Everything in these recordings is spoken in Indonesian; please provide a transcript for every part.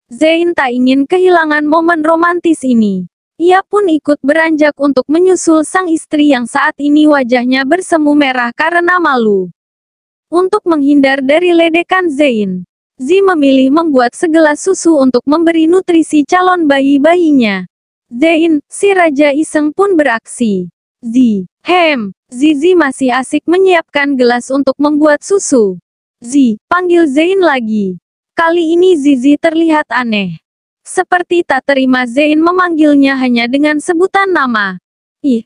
Zain tak ingin kehilangan momen romantis ini. Ia pun ikut beranjak untuk menyusul sang istri yang saat ini wajahnya bersemu merah karena malu. Untuk menghindar dari ledekan Zain, Zi memilih membuat segelas susu untuk memberi nutrisi calon bayi-bayinya. Zain, si Raja Iseng pun beraksi. Zizi masih asik menyiapkan gelas untuk membuat susu. Panggil Zain lagi. Kali ini Zizi terlihat aneh. Seperti tak terima Zain memanggilnya hanya dengan sebutan nama.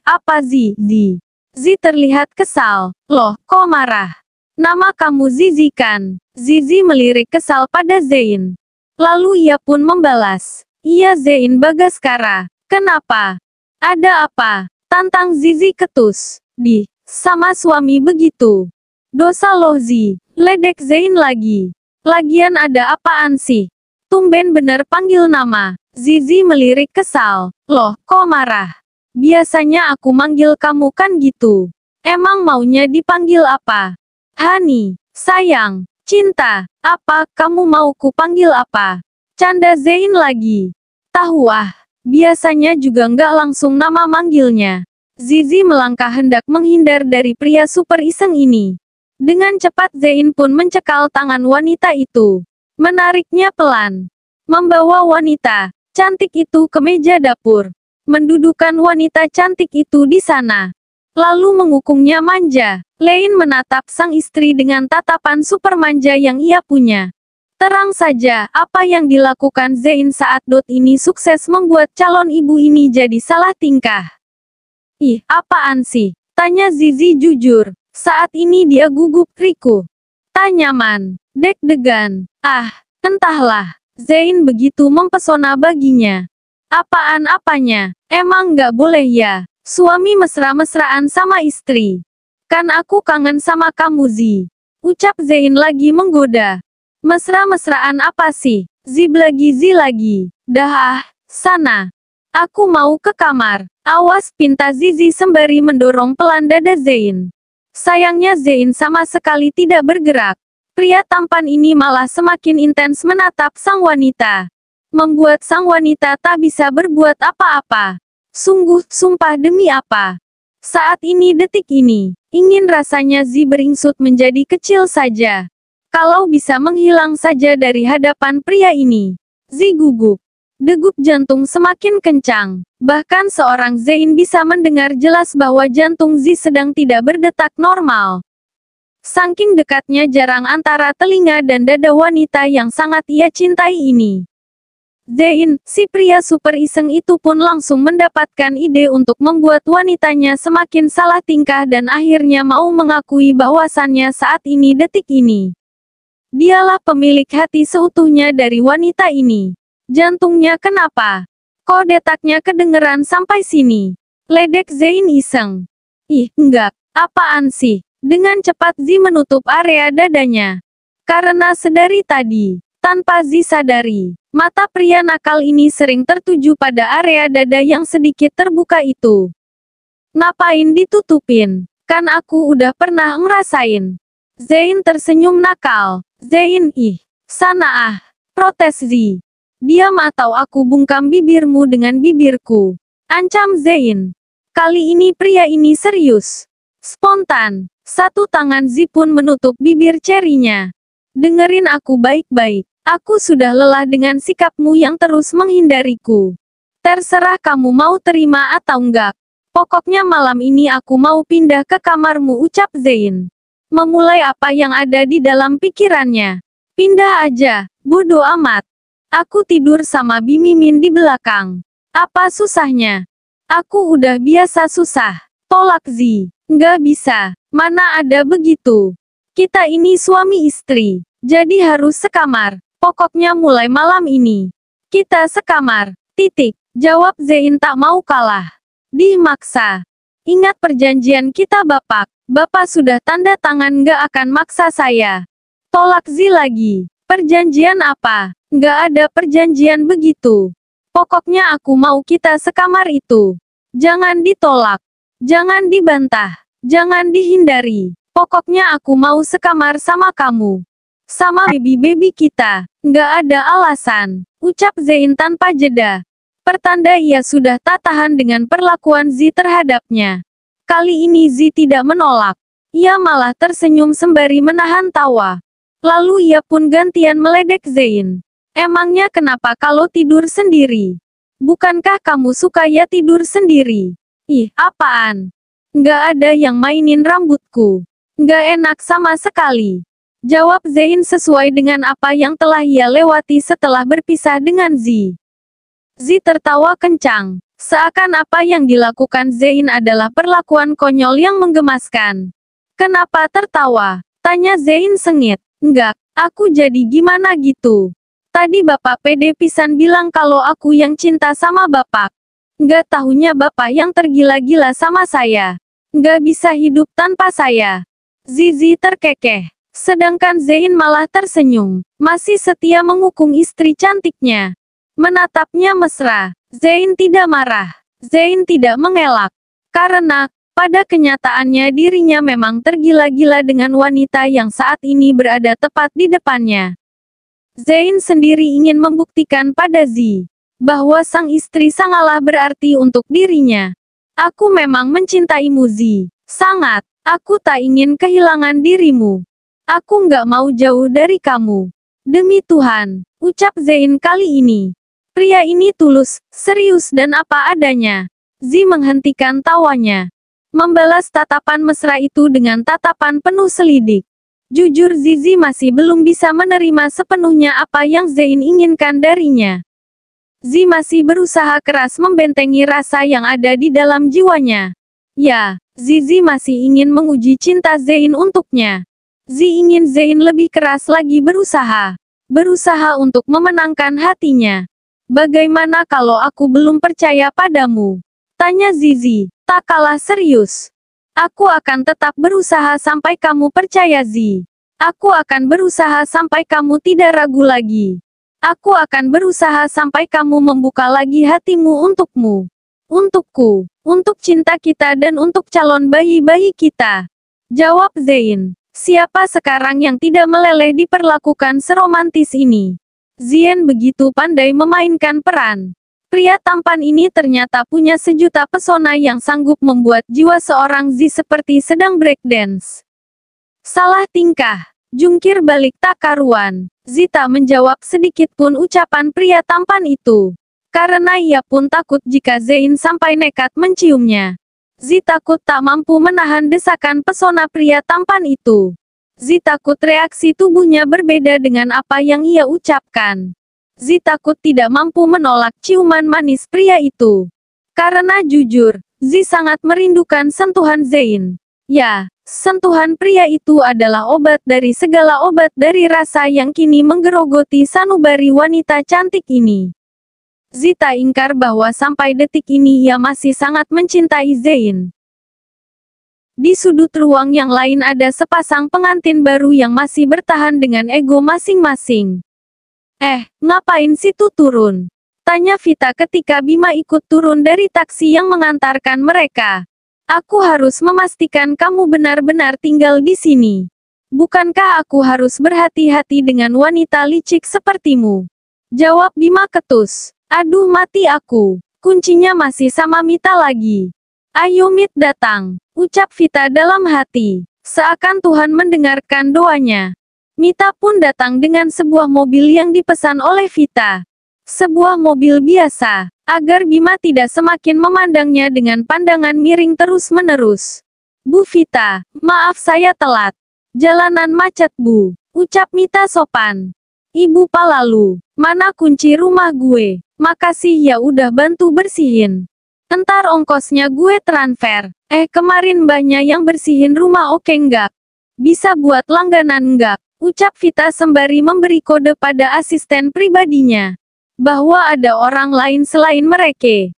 Apa Zi? Zi terlihat kesal. Loh, kok marah? Nama kamu Zizi kan? Zizi melirik kesal pada Zain. Lalu ia pun membalas. Iya Zain Bagaskara. Kenapa? Ada apa? Tantang Zizi ketus. Sama suami begitu. Dosa loh Zi. Ledek Zain lagi. Lagian ada apaan sih? Tumben bener panggil nama. Zizi melirik kesal. Loh, kok marah? Biasanya aku manggil kamu kan gitu. Emang maunya dipanggil apa? Hani, sayang, cinta, apa, kamu mau ku panggil apa? Canda Zain lagi. Tahu biasanya juga nggak langsung nama manggilnya. Zizi melangkah hendak menghindar dari pria super iseng ini. Dengan cepat Zain pun mencekal tangan wanita itu. Menariknya pelan. Membawa wanita cantik itu ke meja dapur. Mendudukan wanita cantik itu di sana. Lalu mengukungnya manja. Lein menatap sang istri dengan tatapan super manja yang ia punya. Terang saja, apa yang dilakukan Zain saat ini sukses membuat calon ibu ini jadi salah tingkah. Apaan sih? Tanya Zizi jujur. Saat ini dia gugup riku. Tak nyaman. Deg-degan. Entahlah. Zain begitu mempesona baginya. Apaan-apanya? Emang nggak boleh ya? Suami mesra-mesraan sama istri. Kan aku kangen sama kamu Zi. Ucap Zain lagi menggoda. Mesra-mesraan apa sih? Zi lagi. Dah sana. Aku mau ke kamar. Awas, pinta Zizi sembari mendorong pelan dada Zain. Sayangnya Zain sama sekali tidak bergerak. Pria tampan ini malah semakin intens menatap sang wanita. Membuat sang wanita tak bisa berbuat apa-apa. Sungguh, sumpah demi apa? Saat ini detik ini, ingin rasanya Zi beringsut menjadi kecil saja. Kalau bisa menghilang saja dari hadapan pria ini. Zi gugup. Degup jantung semakin kencang. Bahkan seorang Zain bisa mendengar jelas bahwa jantung Zi sedang tidak berdetak normal. Saking dekatnya jarak antara telinga dan dada wanita yang sangat ia cintai ini. Zain, si pria super iseng itu pun langsung mendapatkan ide untuk membuat wanitanya semakin salah tingkah dan akhirnya mau mengakui bahwasannya saat ini detik ini. Dialah pemilik hati seutuhnya dari wanita ini. Jantungnya kenapa? Kok detaknya kedengeran sampai sini? Ledek Zain iseng. Enggak. Apaan sih? Dengan cepat Zi menutup area dadanya. Karena sedari tadi, tanpa Zi sadari, mata pria nakal ini sering tertuju pada area dada yang sedikit terbuka itu. Ngapain ditutupin? Kan aku udah pernah ngerasain. Zain tersenyum nakal. Zain, sana protes Zi. Diam atau aku bungkam bibirmu dengan bibirku. Ancam Zain. Kali ini pria ini serius. Spontan. Satu tangan Zi pun menutup bibir cerinya. Dengerin aku baik-baik. Aku sudah lelah dengan sikapmu yang terus menghindariku. Terserah kamu mau terima atau enggak. Pokoknya malam ini aku mau pindah ke kamarmu, ucap Zain. Memulai apa yang ada di dalam pikirannya. Pindah aja, bodoh amat. Aku tidur sama Bimimin di belakang. Apa susahnya? Aku udah biasa susah. Tolak Zi. Nggak bisa. Mana ada begitu. Kita ini suami istri. Jadi harus sekamar. Pokoknya mulai malam ini. Kita sekamar. Titik. Jawab Zain tak mau kalah. Maksa. Ingat perjanjian kita Bapak. Bapak sudah tanda tangan nggak akan maksa saya. Tolak Zi lagi. Perjanjian apa? Nggak ada perjanjian begitu. Pokoknya aku mau kita sekamar itu. Jangan ditolak. Jangan dibantah. Jangan dihindari. Pokoknya aku mau sekamar sama kamu. Sama baby-baby kita. Nggak ada alasan, ucap Zein tanpa jeda. Pertanda ia sudah tak tahan dengan perlakuan Zi terhadapnya. Kali ini Zi tidak menolak. Ia malah tersenyum sembari menahan tawa. Lalu ia pun gantian meledek Zein. Emangnya kenapa kalau tidur sendiri? Bukankah kamu suka ya tidur sendiri? Ih, apaan? Nggak ada yang mainin rambutku. Nggak enak sama sekali. Jawab Zein sesuai dengan apa yang telah ia lewati setelah berpisah dengan Zi. Zi tertawa kencang. Seakan apa yang dilakukan Zein adalah perlakuan konyol yang menggemaskan. Kenapa tertawa? Tanya Zein sengit. Enggak, aku jadi gimana gitu. Tadi Bapak pede pisan bilang kalau aku yang cinta sama Bapak. Nggak tahunya Bapak yang tergila-gila sama saya. Nggak bisa hidup tanpa saya. Zizi terkekeh. Sedangkan Zein malah tersenyum. Masih setia mengukung istri cantiknya. Menatapnya mesra. Zein tidak marah. Zein tidak mengelak. Karena, pada kenyataannya dirinya memang tergila-gila dengan wanita yang saat ini berada tepat di depannya. Zein sendiri ingin membuktikan pada Zi bahwa sang istri sangatlah berarti untuk dirinya. Aku memang mencintaimu Zi. Sangat. Aku tak ingin kehilangan dirimu. Aku nggak mau jauh dari kamu. Demi Tuhan, ucap Zein kali ini. Pria ini tulus, serius dan apa adanya. Zi menghentikan tawanya. Membalas tatapan mesra itu dengan tatapan penuh selidik. Jujur Zizi masih belum bisa menerima sepenuhnya apa yang Zein inginkan darinya. Zi masih berusaha keras membentengi rasa yang ada di dalam jiwanya. Ya, Zizi masih ingin menguji cinta Zein untuknya. Zi ingin Zein lebih keras lagi berusaha. Berusaha untuk memenangkan hatinya. Bagaimana kalau aku belum percaya padamu? Tanya Zizi, tak kalah serius. Aku akan tetap berusaha sampai kamu percaya Zi. Aku akan berusaha sampai kamu tidak ragu lagi. Aku akan berusaha sampai kamu membuka lagi hatimu untukmu. Untukku. Untuk cinta kita dan untuk calon bayi-bayi kita. Jawab Zein. Siapa sekarang yang tidak meleleh diperlakukan seromantis ini? Zien begitu pandai memainkan peran. Pria tampan ini ternyata punya sejuta pesona yang sanggup membuat jiwa seorang Zi seperti sedang breakdance. Salah tingkah, jungkir balik tak karuan. Zi tak menjawab sedikit pun ucapan pria tampan itu. Karena ia pun takut jika Zein sampai nekat menciumnya. Zi takut tak mampu menahan desakan pesona pria tampan itu. Zi takut reaksi tubuhnya berbeda dengan apa yang ia ucapkan. Zi takut tidak mampu menolak ciuman manis pria itu. Karena jujur, Zi sangat merindukan sentuhan Zein. Ya, sentuhan pria itu adalah obat dari segala obat dari rasa yang kini menggerogoti sanubari wanita cantik ini. Zi tak ingkar bahwa sampai detik ini ia masih sangat mencintai Zein. Di sudut ruang yang lain ada sepasang pengantin baru yang masih bertahan dengan ego masing-masing. Ngapain situ turun? Tanya Vita ketika Bima ikut turun dari taksi yang mengantarkan mereka. Aku harus memastikan kamu benar-benar tinggal di sini. Bukankah aku harus berhati-hati dengan wanita licik sepertimu? Jawab Bima ketus. Aduh mati aku. Kuncinya masih sama Mita lagi. Ayo Mit datang. Ucap Vita dalam hati. Seakan Tuhan mendengarkan doanya. Mita pun datang dengan sebuah mobil yang dipesan oleh Vita. Sebuah mobil biasa. Agar Bima tidak semakin memandangnya dengan pandangan miring terus-menerus. Bu Vita, maaf saya telat. Jalanan macet Bu. Ucap Mita sopan. Ibu Palalu, mana kunci rumah gue? Makasih ya udah bantu bersihin. Entar ongkosnya gue transfer. Kemarin mbaknya yang bersihin rumah oke nggak? Bisa buat langganan nggak? Ucap Vita sembari memberi kode pada asisten pribadinya. Bahwa ada orang lain selain mereka.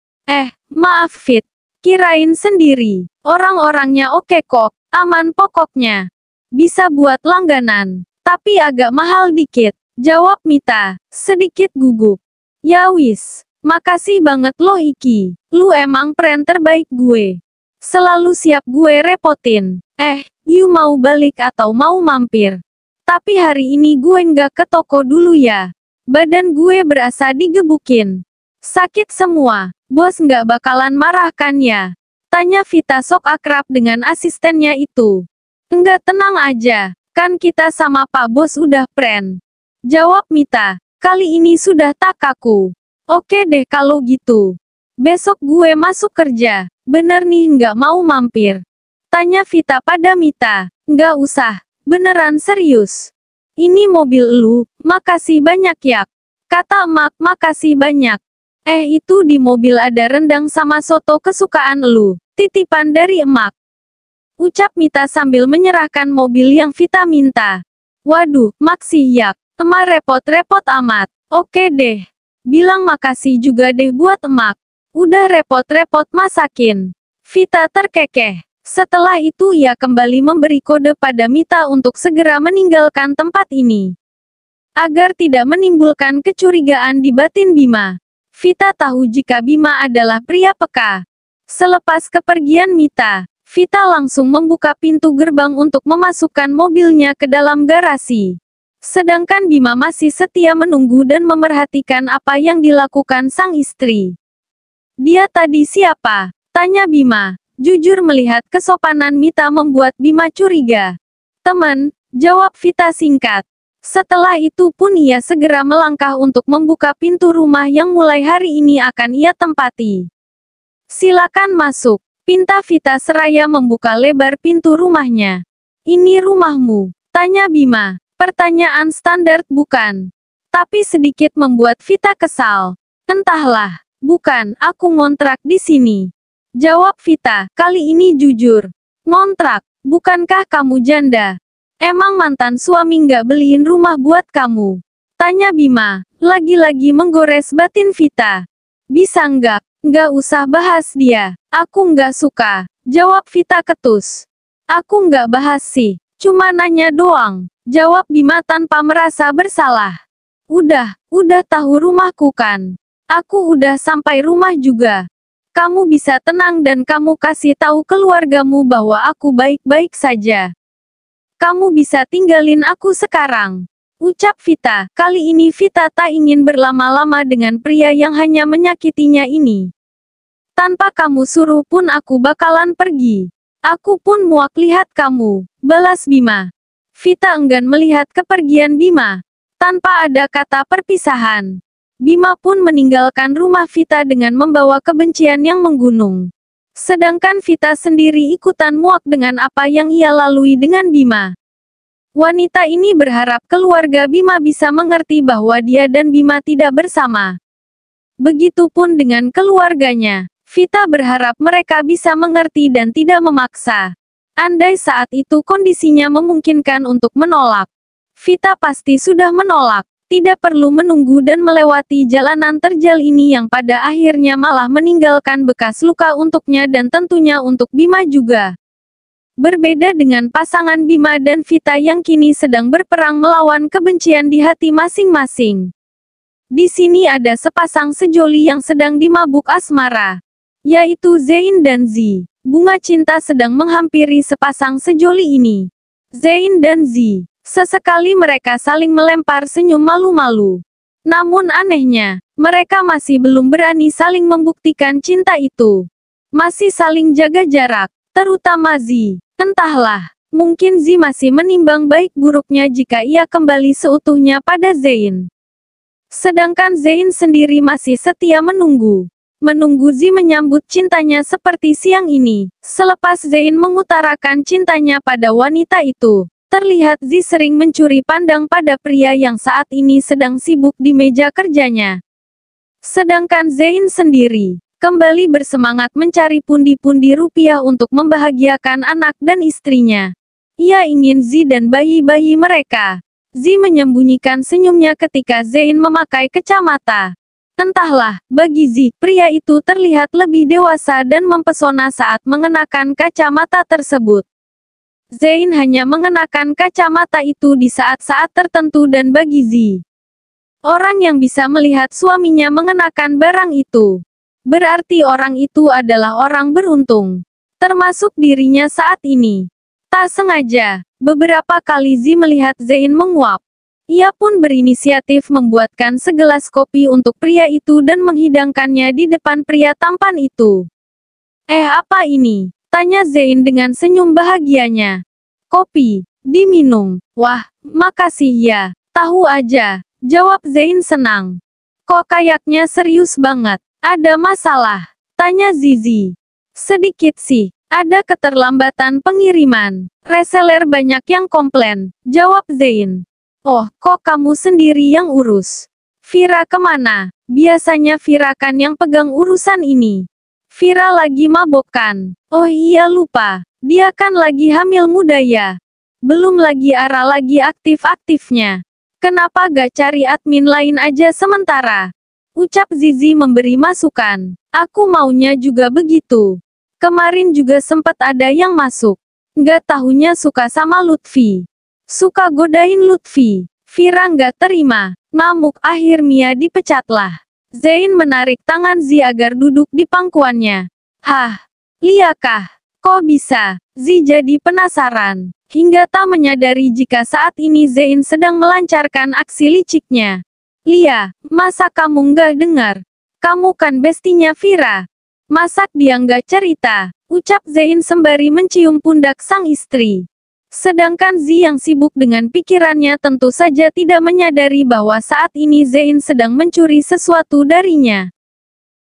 Maaf Fit. Kirain sendiri. Orang-orangnya oke kok. Aman pokoknya. Bisa buat langganan. Tapi agak mahal dikit. Jawab Mita. Sedikit gugup. Ya wis, makasih banget lo Iki. Lu emang pren terbaik gue. Selalu siap gue repotin. You mau balik atau mau mampir? Tapi hari ini gue nggak ke toko dulu ya. Badan gue berasa digebukin. Sakit semua. Bos nggak bakalan marah kan ya? Tanya Vita sok akrab dengan asistennya itu. Enggak, tenang aja. Kan kita sama Pak Bos udah friend. Jawab Mita. Kali ini sudah tak kaku. Oke deh kalau gitu. Besok gue masuk kerja. Bener nih nggak mau mampir? Tanya Vita pada Mita. Nggak usah. Beneran serius. Ini mobil lu, makasih banyak ya. Kata emak, makasih banyak. Itu di mobil ada rendang sama soto kesukaan lu. Titipan dari emak. Ucap Mita sambil menyerahkan mobil yang Vita minta. Waduh, maksih yak. Emak repot-repot amat. Oke deh. Bilang makasih juga deh buat emak. Udah repot-repot masakin. Vita terkekeh. Setelah itu ia kembali memberi kode pada Mita untuk segera meninggalkan tempat ini. Agar tidak menimbulkan kecurigaan di batin Bima. Vita tahu jika Bima adalah pria peka. Selepas kepergian Mita, Vita langsung membuka pintu gerbang untuk memasukkan mobilnya ke dalam garasi. Sedangkan Bima masih setia menunggu dan memerhatikan apa yang dilakukan sang istri. Dia tadi siapa? Tanya Bima. Jujur melihat kesopanan Mita membuat Bima curiga. Teman, jawab Vita singkat. Setelah itu pun ia segera melangkah untuk membuka pintu rumah yang mulai hari ini akan ia tempati. Silakan masuk, pinta Vita seraya membuka lebar pintu rumahnya. Ini rumahmu? Tanya Bima. Pertanyaan standar bukan? Tapi sedikit membuat Vita kesal. Entahlah, bukan, aku ngontrak di sini. Jawab Vita, kali ini jujur. Ngontrak, bukankah kamu janda? Emang mantan suami nggak beliin rumah buat kamu? Tanya Bima, lagi-lagi menggores batin Vita. Bisa nggak usah bahas dia. Aku nggak suka. Jawab Vita ketus. Aku nggak bahas sih, cuma nanya doang. Jawab Bima tanpa merasa bersalah. Udah tahu rumahku kan? Aku udah sampai rumah juga. Kamu bisa tenang dan kamu kasih tahu keluargamu bahwa aku baik-baik saja. Kamu bisa tinggalin aku sekarang. Ucap Vita. Kali ini Vita tak ingin berlama-lama dengan pria yang hanya menyakitinya ini. Tanpa kamu suruh pun aku bakalan pergi. Aku pun muak lihat kamu. Balas Bima. Vita enggan melihat kepergian Bima. Tanpa ada kata perpisahan. Bima pun meninggalkan rumah Vita dengan membawa kebencian yang menggunung. Sedangkan Vita sendiri ikutan muak dengan apa yang ia lalui dengan Bima. Wanita ini berharap keluarga Bima bisa mengerti bahwa dia dan Bima tidak bersama. Begitupun dengan keluarganya. Vita berharap mereka bisa mengerti dan tidak memaksa. Andai saat itu kondisinya memungkinkan untuk menolak, Vita pasti sudah menolak. Tidak perlu menunggu dan melewati jalanan terjal ini yang pada akhirnya malah meninggalkan bekas luka untuknya dan tentunya untuk Bima juga. Berbeda dengan pasangan Bima dan Vita yang kini sedang berperang melawan kebencian di hati masing-masing. Di sini ada sepasang sejoli yang sedang dimabuk asmara, yaitu Zain dan Zi. Bunga cinta sedang menghampiri sepasang sejoli ini. Zain dan Zi. Sesekali mereka saling melempar senyum malu-malu. Namun anehnya, mereka masih belum berani saling membuktikan cinta itu. Masih saling jaga jarak, terutama Zi. Entahlah, mungkin Zi masih menimbang baik buruknya jika ia kembali seutuhnya pada Zain. Sedangkan Zain sendiri masih setia menunggu. Menunggu Zi menyambut cintanya seperti siang ini. Selepas Zain mengutarakan cintanya pada wanita itu, terlihat Zi sering mencuri pandang pada pria yang saat ini sedang sibuk di meja kerjanya. Sedangkan Zain sendiri, kembali bersemangat mencari pundi-pundi rupiah untuk membahagiakan anak dan istrinya. Ia ingin Zi dan bayi-bayi mereka. Zi menyembunyikan senyumnya ketika Zain memakai kacamata. Entahlah, bagi Zi, pria itu terlihat lebih dewasa dan mempesona saat mengenakan kacamata tersebut. Zain hanya mengenakan kacamata itu di saat-saat tertentu dan bagi Zi, orang yang bisa melihat suaminya mengenakan barang itu, berarti orang itu adalah orang beruntung. Termasuk dirinya saat ini. Tak sengaja, beberapa kali Zi melihat Zein menguap. Ia pun berinisiatif membuatkan segelas kopi untuk pria itu dan menghidangkannya di depan pria tampan itu. Apa ini? Tanya Zein dengan senyum bahagianya. Kopi, diminum. Wah, makasih ya. Tahu aja, jawab Zein senang. Kok kayaknya serius banget? Ada masalah? Tanya Zizi. Sedikit sih, ada keterlambatan pengiriman. Reseller banyak yang komplain, jawab Zein. Oh, kok kamu sendiri yang urus? Vira kemana? Biasanya Vira kan yang pegang urusan ini. Vira lagi mabok kan? Oh iya lupa, dia kan lagi hamil muda ya. Belum lagi Ara lagi aktif-aktifnya. Kenapa gak cari admin lain aja sementara? Ucap Zizi memberi masukan. Aku maunya juga begitu. Kemarin juga sempat ada yang masuk. Gak tahunya suka sama Lutfi. Suka godain Lutfi. Vira nggak terima. Ngamuk akhir Mia dipecatlah. Zein menarik tangan Zi agar duduk di pangkuannya. Hah? Liakah? Kok bisa? Zi jadi penasaran. Hingga tak menyadari jika saat ini Zein sedang melancarkan aksi liciknya. Lia, masa kamu nggak dengar? Kamu kan bestinya Vira. Masak dia nggak cerita? Ucap Zein sembari mencium pundak sang istri. Sedangkan Zi yang sibuk dengan pikirannya tentu saja tidak menyadari bahwa saat ini Zein sedang mencuri sesuatu darinya.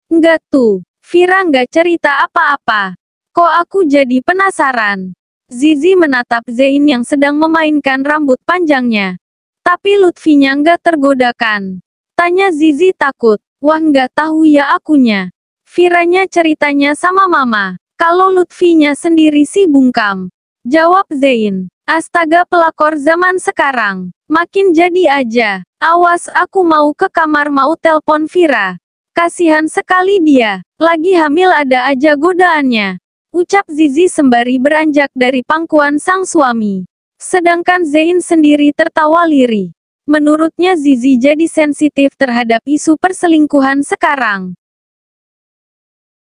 Enggak tuh, Vira nggak cerita apa-apa. Kok aku jadi penasaran? Zizi menatap Zein yang sedang memainkan rambut panjangnya. Tapi Lutfinya nggak tergodakan. Tanya Zizi takut. Wah nggak tahu ya akunya. Viranya ceritanya sama mama. Kalau Lutfinya sendiri sih bungkam. Jawab Zein. Astaga pelakor zaman sekarang. Makin jadi aja. Awas aku mau ke kamar mau telpon Vira. Kasihan sekali dia. Lagi hamil ada aja godaannya. Ucap Zizi sembari beranjak dari pangkuan sang suami. Sedangkan Zein sendiri tertawa lirih. Menurutnya Zizi jadi sensitif terhadap isu perselingkuhan sekarang.